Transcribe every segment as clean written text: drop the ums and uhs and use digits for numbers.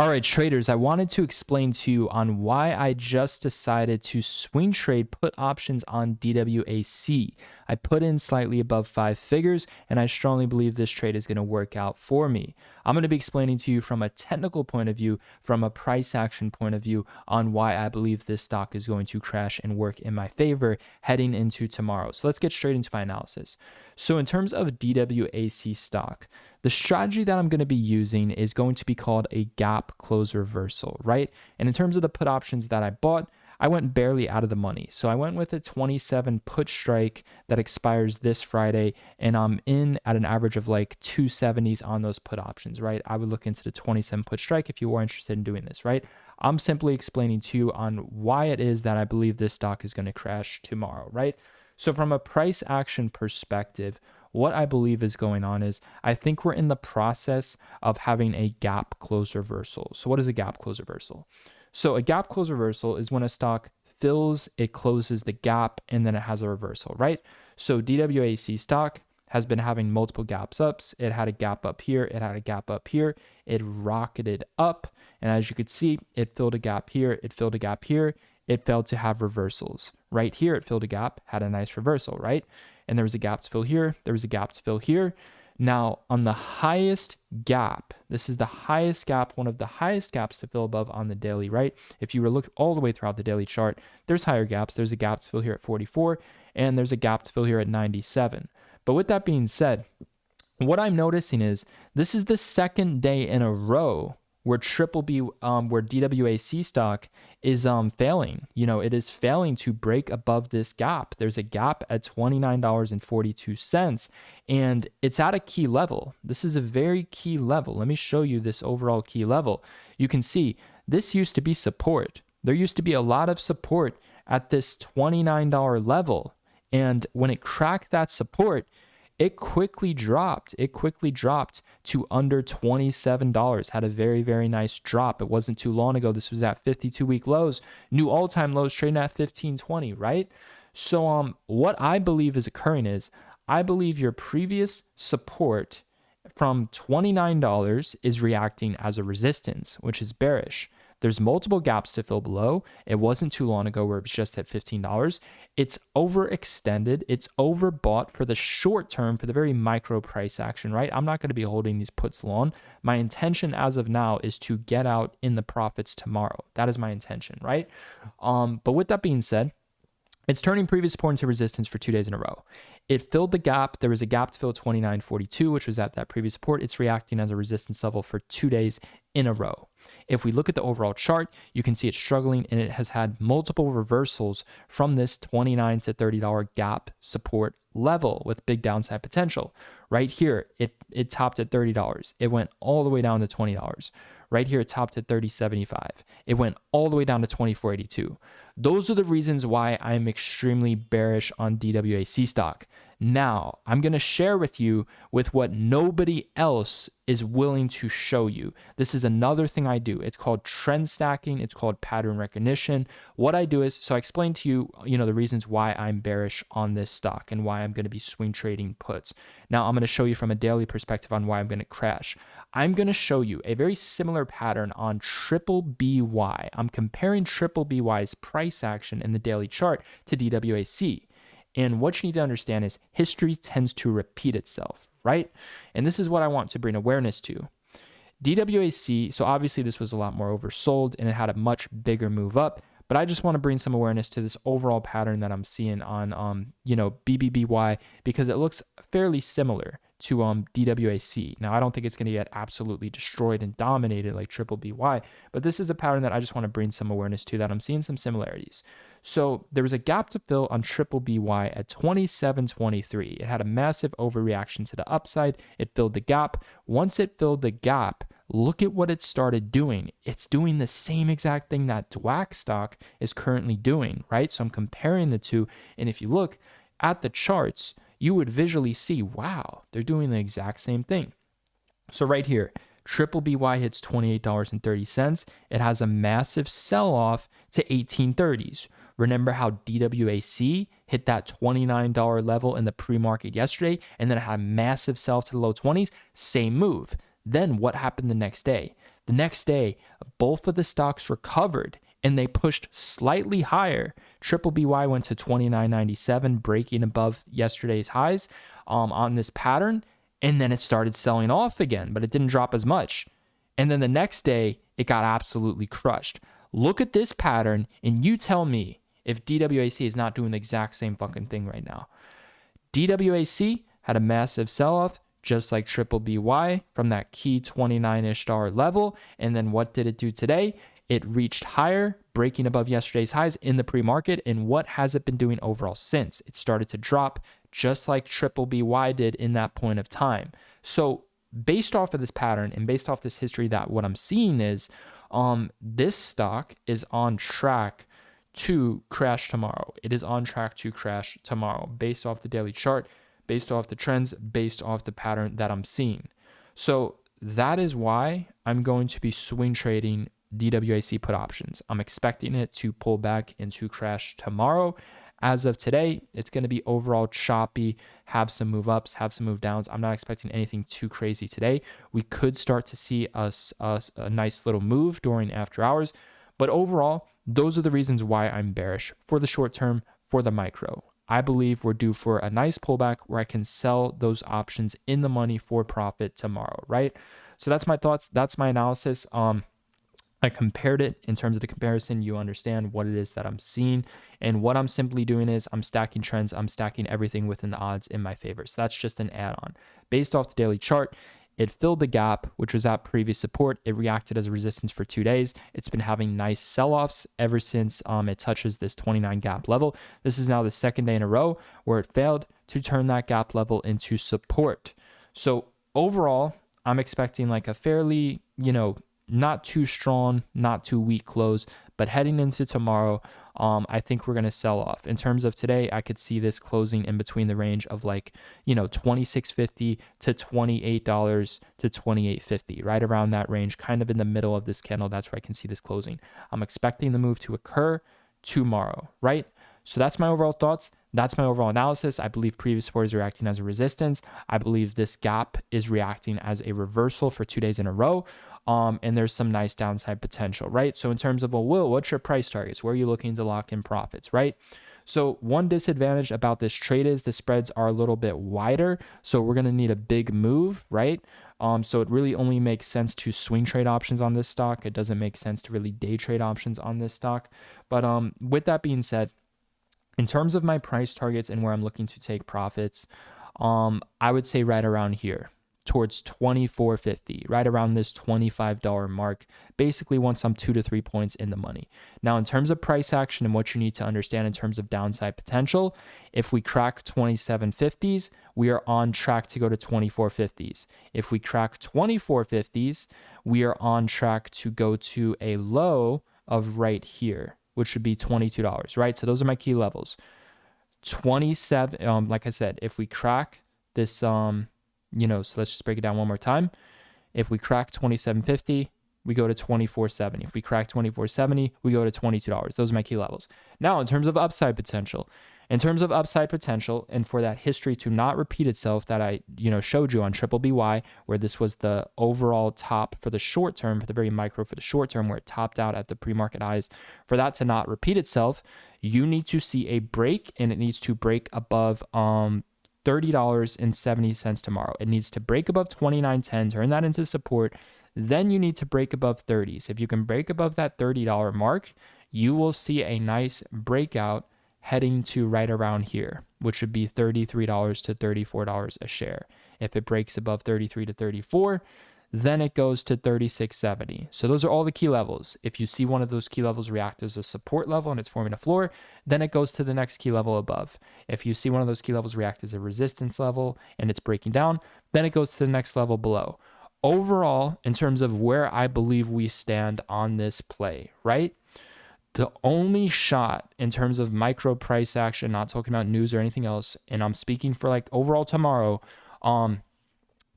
All right, traders, I wanted to explain to you on why I just decided to swing trade put options on DWAC. I put in slightly above 5 figures, and I strongly believe this trade is going to work out for me. I'm going to be explaining to you from a technical point of view, from a price action point of view, on why I believe this stock is going to crash and work in my favor heading into tomorrow. So let's get straight into my analysis. So in terms of DWAC stock, the strategy that I'm going to be using is going to be called a gap close reversal, right? And in terms of the put options that I bought, I went barely out of the money. So I went with a 27 put strike that expires this Friday, and I'm in at an average of like 270s on those put options, right? I would look into the 27 put strike if you are interested in doing this, right? I'm simply explaining to you on why it is that I believe this stock is going to crash tomorrow, right? So from a price action perspective, what I believe is going on is I think we're in the process of having a gap close reversal. So what is a gap close reversal? So a gap close reversal is when a stock fills, it closes the gap, and then it has a reversal, right? So DWAC stock has been having multiple gaps ups. It had a gap up here. It had a gap up here. It rocketed up. And as you could see, it filled a gap here. It filled a gap here. It failed to have reversals. Right here, it filled a gap, had a nice reversal, right? And there was a gap to fill here. There was a gap to fill here. Now, on the highest gap, this is the highest gap, one of the highest gaps to fill above on the daily, right? If you were look all the way throughout the daily chart, there's higher gaps. There's a gap to fill here at 44, and there's a gap to fill here at 97. But with that being said, what I'm noticing is this is the second day in a row where where DWAC stock is failing. It is failing to break above this gap. There's a gap at $29.42, and it's at a key level. This is a very key level. Let me show you this overall key level. You can see this used to be support. There used to be a lot of support at this $29 level, and when it cracked that support, it quickly dropped. It quickly dropped to under $27. Had a very, very nice drop. It wasn't too long ago. This was at 52-week lows. New all-time lows trading at 15.20, right? So what I believe is occurring is I believe your previous support from $29 is reacting as a resistance, which is bearish. There's multiple gaps to fill below. It wasn't too long ago where it was just at $15. It's overextended. It's overbought for the short term, for the very micro price action, right? I'm not going to be holding these puts long. My intention as of now is to get out in the profits tomorrow. That is my intention, right? But with that being said, it's turning previous support into resistance for 2 days in a row. It filled the gap. There was a gap to fill 29.42, which was at that previous support. It's reacting as a resistance level for 2 days in a row. If we look at the overall chart, you can see it's struggling, and it has had multiple reversals from this $29 to $30 gap support level with big downside potential. Right here, it topped at $30. It went all the way down to $20. Right here, it topped at $30.75. It went all the way down to $24.82. Those are the reasons why I'm extremely bearish on DWAC stock. Now, I'm going to share with you with what nobody else is willing to show you. This is another thing I do. It's called trend stacking. It's called pattern recognition. What I do is, so I explained to you, the reasons why I'm bearish on this stock and why I'm going to be swing trading puts. Now, I'm going to show you from a daily perspective on why I'm going to crash. I'm going to show you a very similar pattern on triple BY. I'm comparing triple BY's price action in the daily chart to DWAC. And what you need to understand is history tends to repeat itself, right? And this is what I want to bring awareness to. DWAC, so obviously this was a lot more oversold and it had a much bigger move up, but I just want to bring some awareness to this overall pattern that I'm seeing on, BBBY, because it looks fairly similar to DWAC. Now, I don't think it's going to get absolutely destroyed and dominated like triple BY, but this is a pattern that I just want to bring some awareness to, that I'm seeing some similarities. So there was a gap to fill on triple BY at 27.23. It had a massive overreaction to the upside. It filled the gap. Once it filled the gap, look at what it started doing. It's doing the same exact thing that DWAC stock is currently doing, right? So I'm comparing the two, and if you look at the charts, you would visually see, wow, they're doing the exact same thing. So right here, triple BY hits $28.30. It has a massive sell-off to 1830s. Remember how DWAC hit that $29 level in the pre-market yesterday, and then it had a massive sell to the low 20s? Same move. Then what happened the next day? The next day, both of the stocks recovered and they pushed slightly higher. Triple BY went to 29.97, breaking above yesterday's highs on this pattern. And then it started selling off again, but it didn't drop as much. And then the next day, it got absolutely crushed. Look at this pattern, and you tell me if DWAC is not doing the exact same fucking thing right now. DWAC had a massive sell-off, just like Triple BY from that key $29-ish level. And then what did it do today? It reached higher, breaking above yesterday's highs in the pre-market. And what has it been doing overall since? It started to drop just like Triple BY did in that point of time. So based off of this pattern and based off this history, that what I'm seeing is this stock is on track to crash tomorrow. It is on track to crash tomorrow based off the daily chart, based off the trends, based off the pattern that I'm seeing. So that is why I'm going to be swing trading DWAC put options. I'm expecting it to pull back and to crash tomorrow. As of today, it's going to be overall choppy, have some move ups, have some move downs. I'm not expecting anything too crazy today. We could start to see a nice little move during after hours. But overall, those are the reasons why I'm bearish for the short term, for the micro. I believe we're due for a nice pullback where I can sell those options in the money for profit tomorrow, right? So that's my thoughts. That's my analysis. I compared it. In terms of the comparison, you understand what it is that I'm seeing. And what I'm simply doing is I'm stacking trends. I'm stacking everything within the odds in my favor. So that's just an add-on. Based off the daily chart, it filled the gap, which was at previous support. It reacted as a resistance for 2 days. It's been having nice sell-offs ever since it touches this 29 gap level. This is now the second day in a row where it failed to turn that gap level into support. So overall, I'm expecting like a fairly, not too strong, not too weak close, but heading into tomorrow, I think we're going to sell off. In terms of today, I could see this closing in between the range of like, $26.50 to $28 to $28.50, right around that range, kind of in the middle of this candle. That's where I can see this closing. I'm expecting the move to occur tomorrow, right? So that's my overall thoughts. That's my overall analysis. I believe previous support is reacting as a resistance. I believe this gap is reacting as a reversal for 2 days in a row. And there's some nice downside potential, right? So in terms of, Will, what's your price targets? Where are you looking to lock in profits, right? So one disadvantage about this trade is the spreads are a little bit wider. So we're going to need a big move, right? So it really only makes sense to swing trade options on this stock. It doesn't make sense to really day trade options on this stock. But with that being said, in terms of my price targets and where I'm looking to take profits, I would say right around here towards $24.50, right around this $25 mark, basically once I'm 2 to 3 points in the money. Now, in terms of price action and what you need to understand in terms of downside potential, if we crack 27.50s, we are on track to go to 24.50s. If we crack 24.50s, we are on track to go to a low of right here, which would be $22, right? So those are my key levels. 27, like I said, if we crack this, so let's just break it down one more time. If we crack 27.50, we go to 24.70. If we crack 24.70, we go to $22. Those are my key levels. Now, in terms of upside potential, and for that history to not repeat itself that I, showed you on Triple BY, where this was the overall top for the short term, for the very micro for the short term, where it topped out at the pre-market highs, for that to not repeat itself, you need to see a break, and it needs to break above $30.70 tomorrow. It needs to break above 29.10, turn that into support. Then you need to break above 30s. If you can break above that $30 mark, you will see a nice breakout heading to right around here, which would be $33 to $34 a share. If it breaks above 33 to 34, then it goes to 36.70. So those are all the key levels. If you see one of those key levels react as a support level and it's forming a floor, then it goes to the next key level above. If you see one of those key levels react as a resistance level and it's breaking down, then it goes to the next level below. Overall, in terms of where I believe we stand on this play, right? The only shot in terms of micro price action, not talking about news or anything else, and I'm speaking for like overall tomorrow,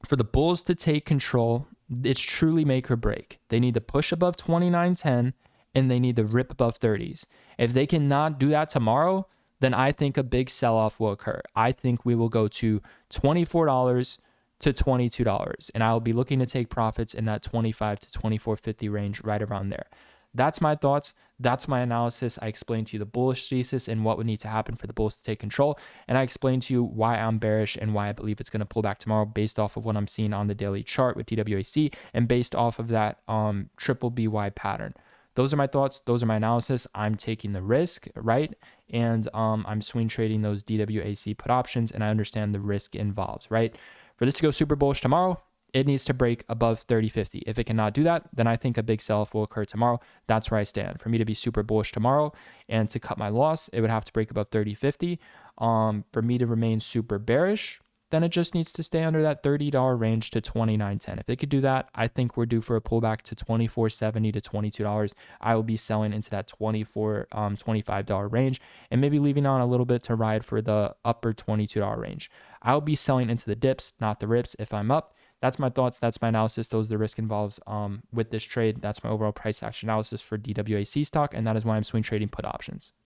for the bulls to take control, it's truly make or break. They need to push above 29.10 and they need to rip above 30s. If they cannot do that tomorrow, then I think a big sell-off will occur. I think we will go to $24 to $22, and I'll be looking to take profits in that 25 to 24.50 range, right around there. That's my thoughts. That's my analysis. I explained to you the bullish thesis and what would need to happen for the bulls to take control. And I explained to you why I'm bearish and why I believe it's going to pull back tomorrow based off of what I'm seeing on the daily chart with DWAC and based off of that triple BY pattern. Those are my thoughts. Those are my analysis. I'm taking the risk, right? And I'm swing trading those DWAC put options, and I understand the risk involved, right? For this to go super bullish tomorrow, it needs to break above 30.50. If it cannot do that, then I think a big sell-off will occur tomorrow. That's where I stand. For me to be super bullish tomorrow and to cut my loss, it would have to break above 30.50. For me to remain super bearish, then it just needs to stay under that $30 range to $29.10. If they could do that, I think we're due for a pullback to $24.70 to $22. I will be selling into that $25 range and maybe leaving on a little bit to ride for the upper $22 range. I'll be selling into the dips, not the rips if I'm up. That's my thoughts. That's my analysis. Those are the risk involved with this trade. That's my overall price action analysis for DWAC stock, and that is why I'm swing trading put options.